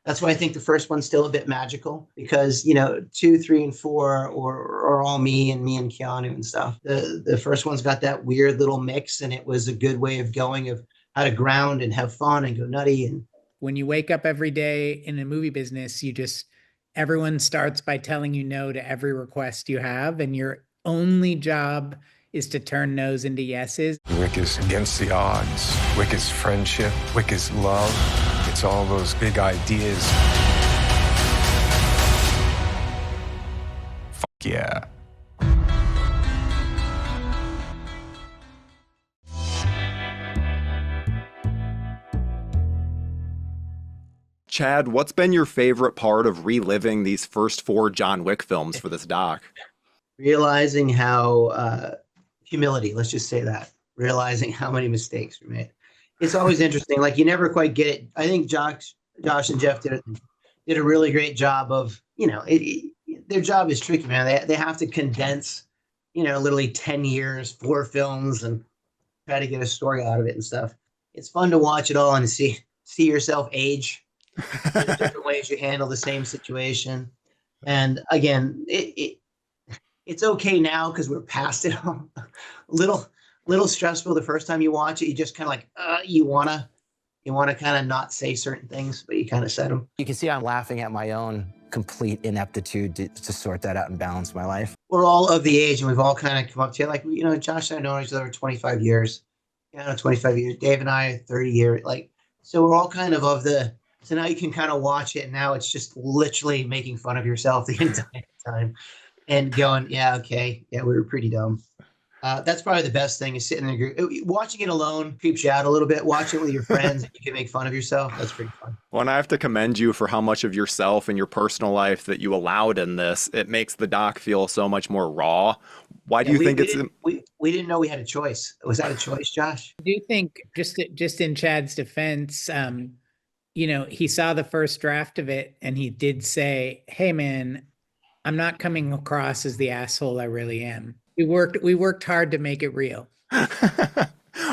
That's why I think the first one's still a bit magical because, you know, two, three, and four are all me and Keanu and stuff. The first one's got that weird little mix, and it was a good way of going of how to ground and have fun and go nutty. And When you wake up every day in a movie business, everyone starts by telling you no to every request you have, and your only job is to turn no's into yeses. Wick is against the odds. Wick is friendship. Wick is love. It's all those big ideas. Fuck yeah. Chad, what's been your favorite part of reliving these first four John Wick films for this doc? realizing how humility, let's just say that, realizing how many mistakes we made. It's always interesting. Like you never quite get it. I think Josh and Jeff did a really great job of, you know, their job is tricky, man. They have to condense, you know, literally 10 years, four films, and try to get a story out of it and stuff. It's fun to watch it all and see yourself age in the different ways you handle the same situation. And again, it's okay now because we're past it. A little stressful the first time you watch it. You just kind of like you wanna kind of not say certain things, but you kind of said them. You can see I'm laughing at my own complete ineptitude to sort that out and balance my life. We're all of the age, and we've all kind of come up to it. Like, you know, Josh and I know each other 25 years. Yeah, 25 years. Dave and I 30 years. Like, so we're all kind of the. So now you can kind of watch it, and now it's just literally making fun of yourself the entire time, and going, yeah, okay, yeah, we were pretty dumb. That's probably the best thing is sitting in a group. Watching it alone creeps you out a little bit. Watching it with your friends, and you can make fun of yourself. That's pretty fun. Well, and I have to commend you for how much of yourself and your personal life that you allowed in this. It makes the doc feel so much more raw. Why do you think it's... We didn't know we had a choice. Was that a choice, Josh? I do think just in Chad's defense, you know, he saw the first draft of it and he did say, "Hey man, I'm not coming across as the asshole I really am." We worked hard to make it real.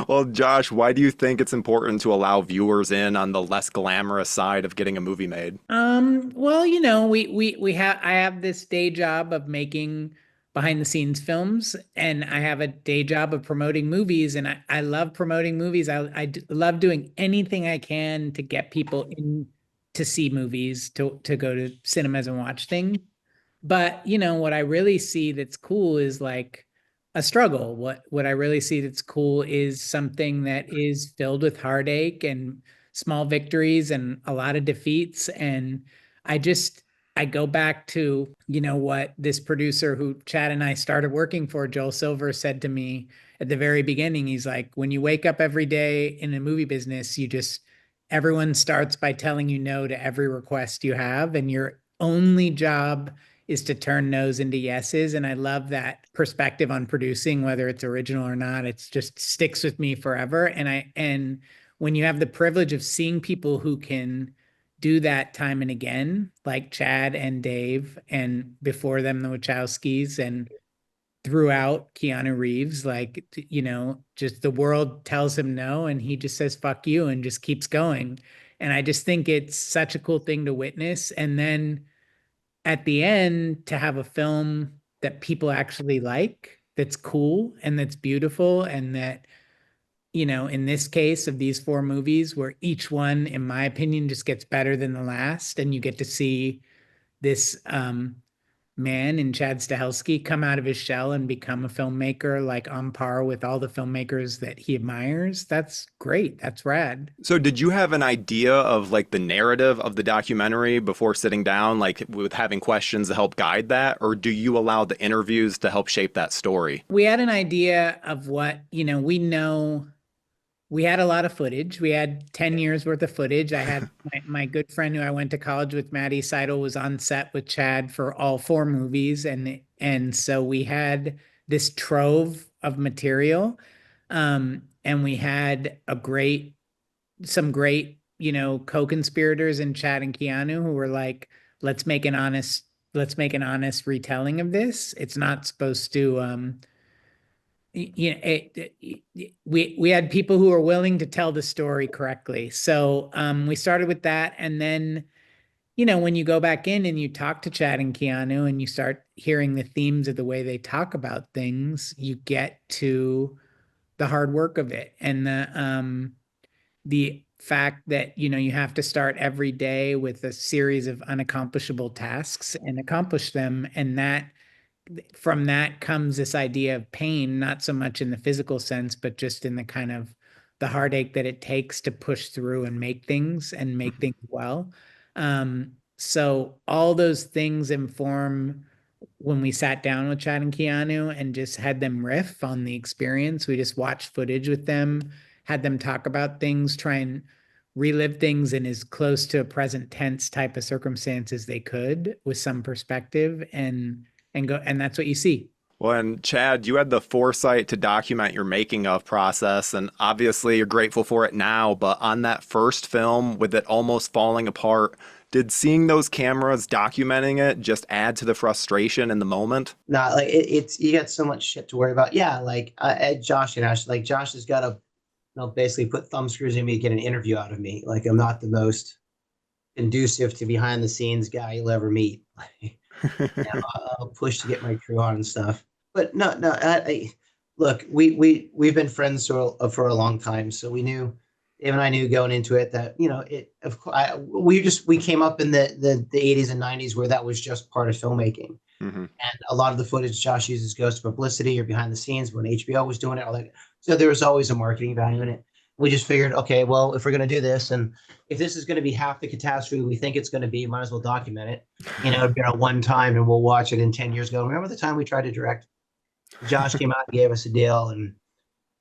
Well, Josh, why do you think it's important to allow viewers in on the less glamorous side of getting a movie made? Well, you know, I have this day job of making behind the scenes films, and I have a day job of promoting movies, and I love promoting movies. I love doing anything I can to get people in to see movies, to go to cinemas and watch things. But, you know, what I really see that's cool is like a struggle. What I really see that's cool is something that is filled with heartache and small victories and a lot of defeats. And I go back to, you know, what this producer who Chad and I started working for, Joel Silver, said to me at the very beginning. He's like, when you wake up every day in a movie business, everyone starts by telling you no to every request you have, and your only job is to turn no's into yeses. And I love that perspective on producing, whether it's original or not. It's just sticks with me forever. And when you have the privilege of seeing people who can do that time and again, like Chad and Dave, and before them, the Wachowskis, and throughout Keanu Reeves, like, you know, just the world tells him no, and he just says, fuck you, and just keeps going. And I just think it's such a cool thing to witness. And then at the end, to have a film that people actually like, that's cool and that's beautiful, and that, you know, in this case of these four movies, where each one, in my opinion, just gets better than the last, and you get to see this man in Chad Stahelski come out of his shell and become a filmmaker like on par with all the filmmakers that he admires. That's great. That's rad. So did you have an idea of like the narrative of the documentary before sitting down, like with having questions to help guide that? Or do you allow the interviews to help shape that story? We had an idea of what, you know, we had a lot of footage. We had 10 years worth of footage. I had my good friend who I went to college with, Maddie Seidel, was on set with Chad for all four movies. And so we had this trove of material. And we had some great, you know, co-conspirators in Chad and Keanu who were like, let's make an honest retelling of this. It's not supposed to, you know, we had people who were willing to tell the story correctly. So we started with that, and then you know, when you go back in and you talk to Chad and Keanu and you start hearing the themes of the way they talk about things, you get to the hard work of it. And the fact that, you know, you have to start every day with a series of unaccomplishable tasks and accomplish them. And that from that comes this idea of pain, not so much in the physical sense, but just in the kind of the heartache that it takes to push through and make things well. So all those things inform when we sat down with Chad and Keanu and just had them riff on the experience. We just watched footage with them, had them talk about things, try and relive things in as close to a present tense type of circumstances they could with some perspective, and that's what you see. Well, and Chad, you had the foresight to document your making of process, and obviously you're grateful for it now, but on that first film, with it almost falling apart, did seeing those cameras documenting it just add to the frustration in the moment? Not like it's you got so much shit to worry about. Yeah, like Josh and Ash, like Josh has got to, basically put thumb screws in me to get an interview out of me. Like I'm not the most conducive to behind the scenes guy you'll ever meet. I'll push to get my crew on and stuff. But no. Look, we've been friends for a long time, so we knew. Dave and I knew going into it that we came up in the 80s and 90s where that was just part of filmmaking, and a lot of the footage Josh uses goes to publicity or behind the scenes when HBO was doing it. So there was always a marketing value in it. We just figured, okay, well, if we're going to do this, and if this is going to be half the catastrophe we think it's going to be, might as well document it. One time, and we'll watch it in 10 years ago. Remember the time we tried to direct? Josh came out and gave us a deal, and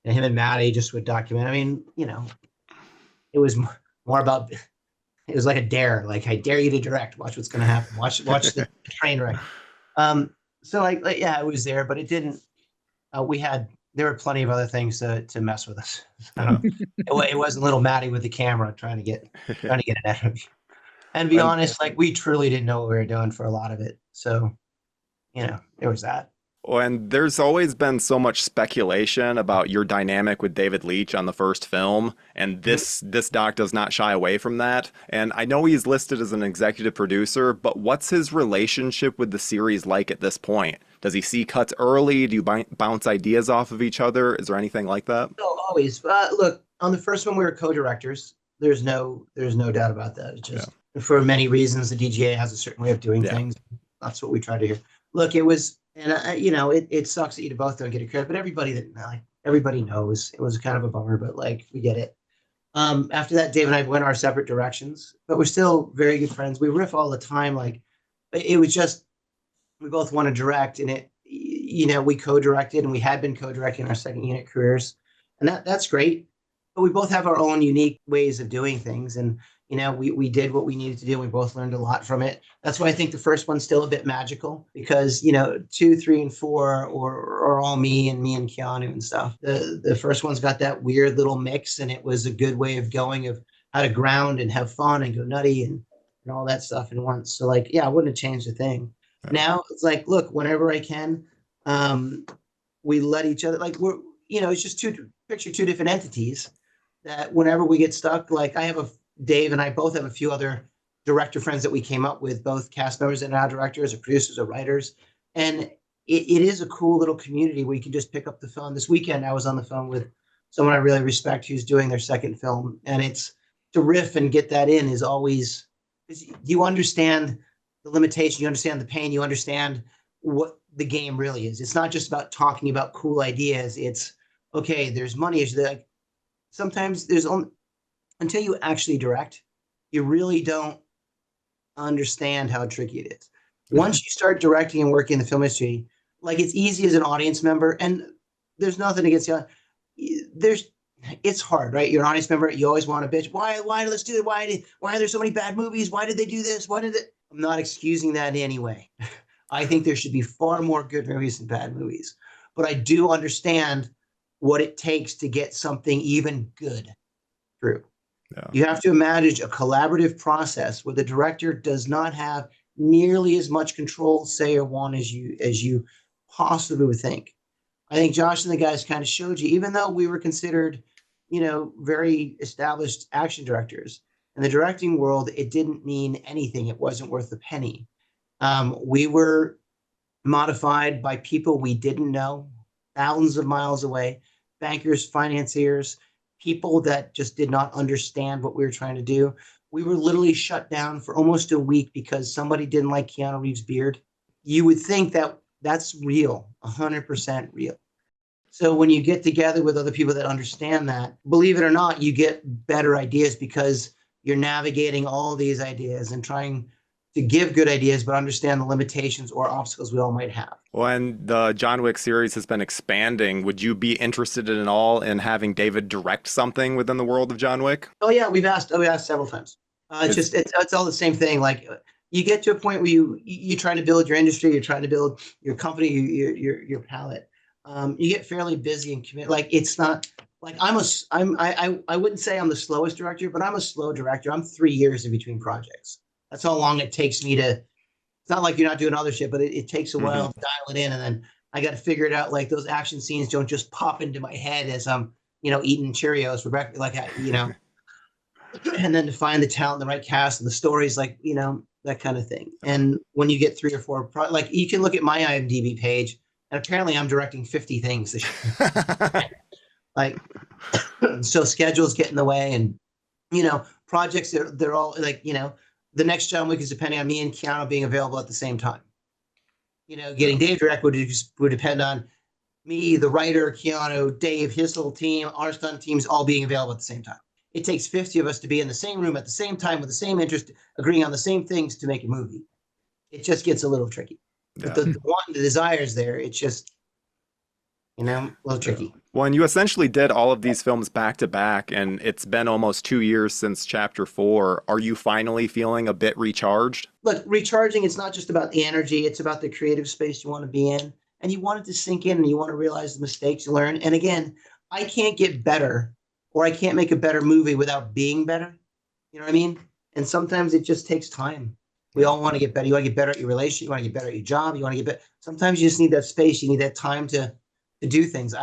him and Maddie just would document. I mean, it was more about, it was like a dare, like I dare you to direct, watch what's going to happen, watch the train wreck. So yeah, it was there, but it didn't, there were plenty of other things to mess with us. It wasn't little Maddie with the camera trying to get an interview. And to be honest, like we truly didn't know what we were doing for a lot of it. So, there was that. Well, and there's always been so much speculation about your dynamic with David Leitch on the first film, and this doc does not shy away from that. And I know he's listed as an executive producer, but what's his relationship with the series like at this point? Does he see cuts early? Do you bounce ideas off of each other? Is there anything like that? No, always. Look, on the first one, we were co-directors. There's no doubt about that. It's just for many reasons, the DGA has a certain way of doing things. That's what we try to hear. Look, it was. And it sucks that you both don't get a credit, but everybody knows it was kind of a bummer, but we get it. After that, Dave and I went our separate directions, but we're still very good friends. We riff all the time. It was just, we both want to direct, and we co-directed, and we had been co-directing our second unit careers, and that's great. But we both have our own unique ways of doing things, and we did what we needed to do. We both learned a lot from it. That's why I think the first one's still a bit magical, because 2, 3, and 4 are all me and Keanu and stuff. The first one's got that weird little mix, and it was a good way of going of how to ground and have fun and go nutty and all that stuff in once. So I wouldn't have changed a thing. Right. Now it's look, whenever I can, we let each other it's just picture two different entities that whenever we get stuck, Dave and I both have a few other director friends that we came up with, both cast members and now directors or producers or writers. And it is a cool little community where you can just pick up the phone. This weekend, I was on the phone with someone I really respect who's doing their second film. And it's to riff and get that in is always, you understand the limitation, you understand the pain, you understand what the game really is. It's not just about talking about cool ideas. It's, okay, there's money. Sometimes there's only, until you actually direct, you really don't understand how tricky it is. Once you start directing and working in the film industry, it's easy as an audience member, and there's nothing against you. It's hard, right? You're an audience member. You always want to bitch. Why let's do it? Why are there so many bad movies? Why did they do this? I'm not excusing that in any way. I think there should be far more good movies than bad movies. But I do understand what it takes to get something even good through. Yeah. You have to imagine a collaborative process where the director does not have nearly as much control, say, or want as you possibly would think. I think Josh and the guys kind of showed you, even though we were considered, very established action directors, In the directing world, it didn't mean anything. It wasn't worth a penny. We were modified by people we didn't know, thousands of miles away, bankers, financiers, people that just did not understand what we were trying to do. We were literally shut down for almost a week because somebody didn't like Keanu Reeves' beard. You would think that that's real, 100% real. So when you get together with other people that understand that, believe it or not, you get better ideas because you're navigating all these ideas and trying to give good ideas, but understand the limitations or obstacles we all might have. When the John Wick series has been expanding, would you be interested in all in having David direct something within the world of John Wick? Oh yeah, we asked several times. It's all the same thing. Like you get to a point where you're trying to build your industry, you're trying to build your company, your palette. You get fairly busy and commit. Like it's not like I wouldn't say I'm the slowest director, but I'm a slow director. I'm 3 years in between projects. That's how long it takes me to. It's not like you're not doing other shit, but it takes a while to dial it in, and then I got to figure it out. Like those action scenes don't just pop into my head as I'm, eating Cheerios for breakfast, and then to find the talent, the right cast, and the stories, that kind of thing. And when you get 3 or 4, like you can look at my IMDb page, and apparently I'm directing 50 things this year. So schedules get in the way, and projects they're all like the next John Wick is depending on me and Keanu being available at the same time. Getting Dave direct would depend on me, the writer, Keanu, Dave, his little team, our stunt teams all being available at the same time. It takes 50 of us to be in the same room at the same time with the same interest, agreeing on the same things to make a movie. It just gets a little tricky. But the desire is there. It's just, a little tricky. Well, and you essentially did all of these films back to back, and it's been almost 2 years since Chapter 4. Are you finally feeling a bit recharged? Look, recharging, it's not just about the energy. It's about the creative space you want to be in. And you want it to sink in, and you want to realize the mistakes you learn. And again, I can't get better, or I can't make a better movie without being better. You know what I mean? And sometimes it just takes time. We all want to get better. You want to get better at your relationship. You want to get better at your job. You want to get better. Sometimes you just need that space. You need that time to do things.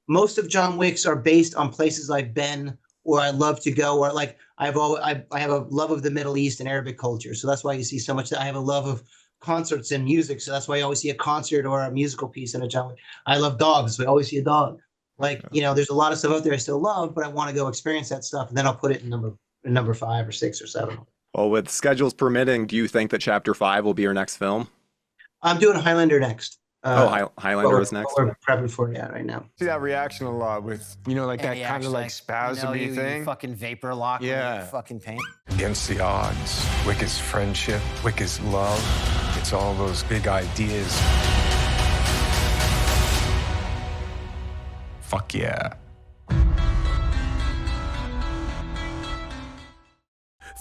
Most of John Wick's are based on places I've been or I love to go, or like I have a love of the Middle East and Arabic culture. So that's why you see so much. I have a love of concerts and music. So that's why you always see a concert or a musical piece in a John Wick. I love dogs. So I always see a dog. There's a lot of stuff out there I still love, but I want to go experience that stuff. And then I'll put it in number 5 or 6 or 7. Well, with schedules permitting, do you think that Chapter 5 will be your next film? I'm doing Highlander next. Highlander is next. We're prepping for it right now. See that reaction a lot with, that kind of like spasmy thing. You fucking vapor lock when you fucking paint. Against the odds. Wick is friendship. Wick is love. It's all those big ideas. Fuck yeah.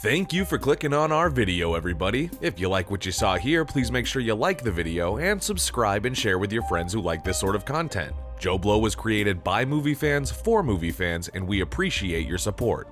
Thank you for clicking on our video, everybody. If you like what you saw here, please make sure you like the video and subscribe and share with your friends who like this sort of content. JoBlo was created by movie fans for movie fans, and we appreciate your support.